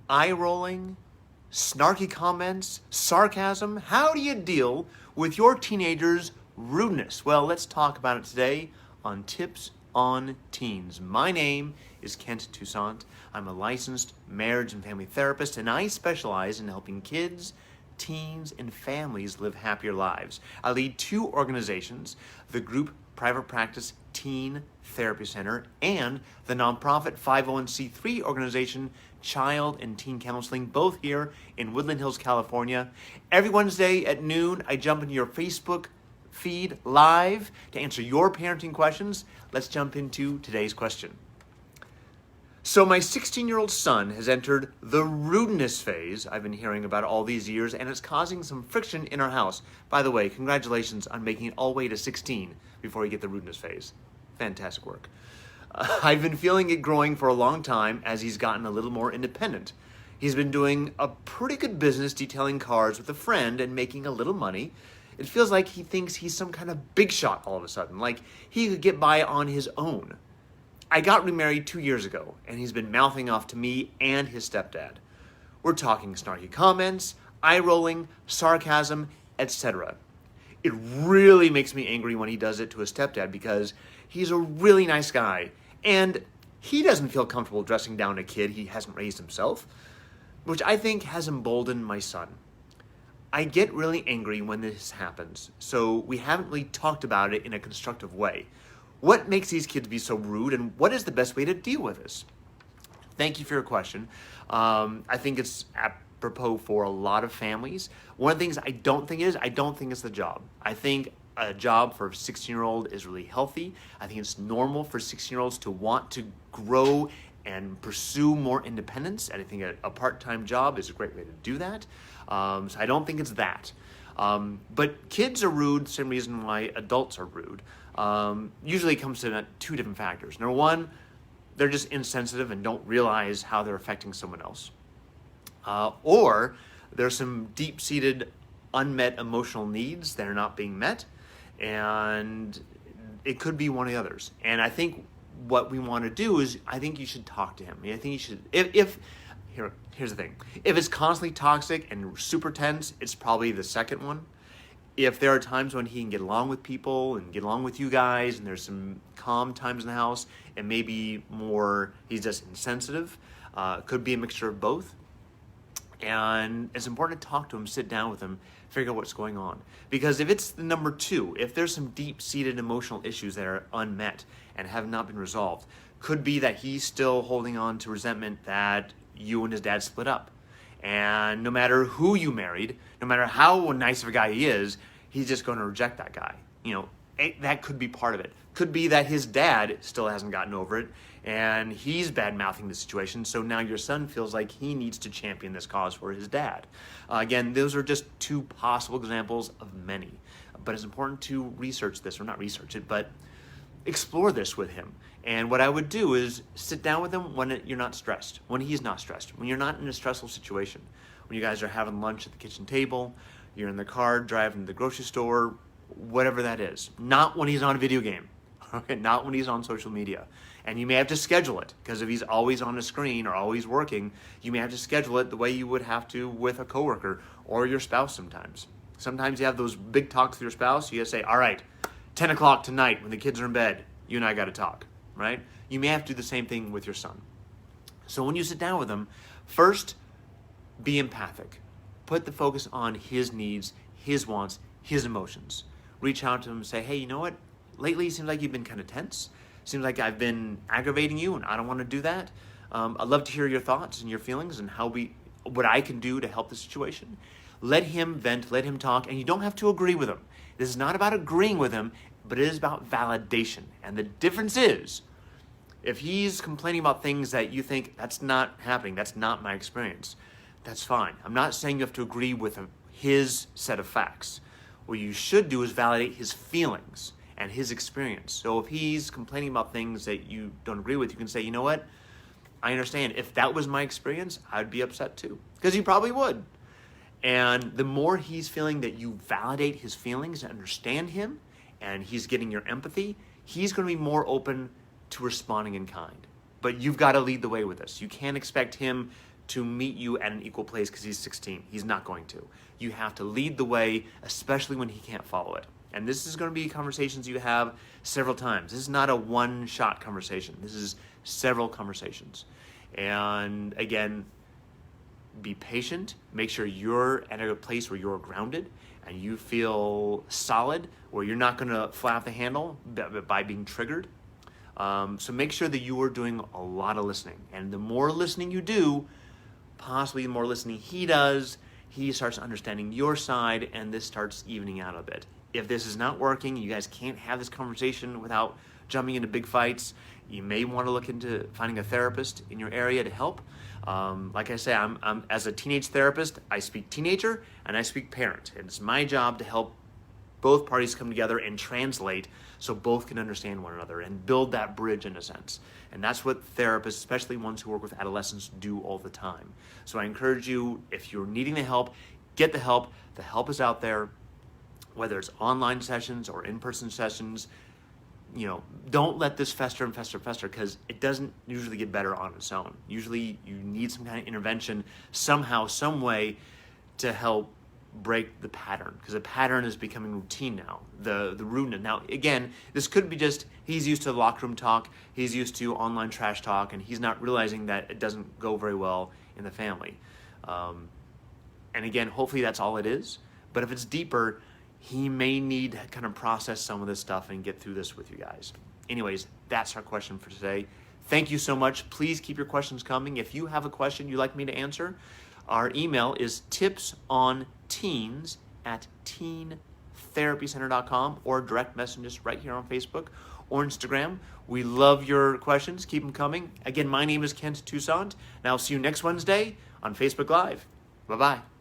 eye-rolling, snarky comments, sarcasm? How do you deal with your teenager's rudeness? Well, let's talk about it today on Tips on Teens. My name is Kent Toussaint. I'm a licensed marriage and family therapist, and I specialize in helping kids, teens, and families live happier lives. I lead two organizations, the group Private Practice Teen Therapy Center and the nonprofit 501c3 organization Child and Teen Counseling, both here in Woodland Hills, California. Every Wednesday at noon, I jump into your Facebook feed live to answer your parenting questions. Let's jump into today's question. So my 16-year-old son has entered the rudeness phase I've been hearing about all these years, and it's causing some friction in our house. By the way, congratulations on making it all the way to 16 before you get the rudeness phase. Fantastic work. I've been feeling it growing for a long time as he's gotten a little more independent. He's been doing a pretty good business detailing cars with a friend and making a little money. It feels like he thinks he's some kind of big shot all of a sudden, like he could get by on his own. I got remarried 2 years ago, and he's been mouthing off to me and his stepdad. We're talking snarky comments, eye-rolling, sarcasm, etc. It really makes me angry when he does it to his stepdad because he's a really nice guy, and he doesn't feel comfortable dressing down a kid he hasn't raised himself, which I think has emboldened my son. I get really angry when this happens, so we haven't really talked about it in a constructive way. What makes these kids be so rude, and what is the best way to deal with this? Thank you for your question. I think it's apropos for a lot of families. One of the things I don't think it's the job. I think a job for a 16-year-old is really healthy. I think it's normal for 16-year-olds to want to grow and pursue more independence, and I think a part-time job is a great way to do that. So I don't think it's that. But kids are rude the same reason why adults are rude. Usually it comes to two different factors. Number one, they're just insensitive and don't realize how they're affecting someone else. Or there's some deep-seated unmet emotional needs that are not being met, and it could be one of the others. And I think what we want to do is, I think you should talk to him. I think you should, here's the thing. If it's constantly toxic and super tense, it's probably the second one. If there are times when he can get along with people and get along with you guys, and there's some calm times in the house, and maybe more, he's just insensitive, could be a mixture of both. And it's important to talk to him, sit down with him, figure out what's going on. Because if it's the number two, if there's some deep-seated emotional issues that are unmet and have not been resolved, could be that he's still holding on to resentment that you and his dad split up. And no matter who you married, no matter how nice of a guy he is, he's just going to reject that guy. That could be part of it. Could be that his dad still hasn't gotten over it, and he's bad-mouthing the situation, so now your son feels like he needs to champion this cause for his dad. Again, those are just two possible examples of many. But it's important to research this, or not research it, but explore this with him. And what I would do is sit down with him when you're not stressed, when he's not stressed, when you're not in a stressful situation, when you guys are having lunch at the kitchen table, you're in the car driving to the grocery store, whatever that is. Not when he's on a video game, okay? Not when he's on social media. And you may have to schedule it, because if he's always on a screen or always working, you may have to schedule it the way you would have to with a coworker or your spouse sometimes. Sometimes you have those big talks with your spouse, you gotta say, all right, 10 o'clock tonight when the kids are in bed, you and I gotta talk, right? You may have to do the same thing with your son. So when you sit down with him, first, be empathic. Put the focus on his needs, his wants, his emotions. Reach out to him and say, hey, you know what? Lately it seems like you've been kind of tense. Seems like I've been aggravating you, and I don't want to do that. I'd love to hear your thoughts and your feelings and what I can do to help the situation. Let him vent, let him talk, and you don't have to agree with him. This is not about agreeing with him, but it is about validation. And the difference is, if he's complaining about things that you think, that's not happening, that's not my experience, that's fine. I'm not saying you have to agree with his set of facts. What you should do is validate his feelings and his experience. So if he's complaining about things that you don't agree with, you can say, you know what? I understand. If that was my experience, I'd be upset too. Because you probably would. And the more he's feeling that you validate his feelings and understand him, and he's getting your empathy, he's going to be more open to responding in kind. But you've got to lead the way with this. You can't expect him to meet you at an equal place because he's 16. He's not going to. You have to lead the way, especially when he can't follow it. And this is going to be conversations you have several times. This is not a one-shot conversation. This is several conversations. And again, be patient. Make sure you're at a place where you're grounded and you feel solid, where you're not going to fly off the handle by being triggered. So make sure that you are doing a lot of listening. And the more listening you do, possibly the more listening he does, he starts understanding your side, and this starts evening out a bit. If this is not working, you guys can't have this conversation without jumping into big fights, you may want to look into finding a therapist in your area to help. Like I say, I'm as a teenage therapist, I speak teenager and I speak parent. And it's my job to help both parties come together and translate so both can understand one another and build that bridge in a sense. And that's what therapists, especially ones who work with adolescents, do all the time. So I encourage you, if you're needing the help, get the help. The help is out there, whether it's online sessions or in-person sessions. Don't let this fester and fester, because it doesn't usually get better on its own. Usually you need some kind of intervention somehow, some way to help break the pattern, because the pattern is becoming routine now, the rudeness. Now, again, this could be just he's used to locker room talk, he's used to online trash talk, and he's not realizing that it doesn't go very well in the family. And again, hopefully that's all it is. But if it's deeper, he may need to kind of process some of this stuff and get through this with you guys. Anyways, that's our question for today. Thank you so much. Please keep your questions coming. If you have a question you'd like me to answer, our email is tipsonteens@teentherapycenter.com, or direct message us right here on Facebook or Instagram. We love your questions. Keep them coming. Again, my name is Kent Toussaint, and I'll see you next Wednesday on Facebook Live. Bye-bye.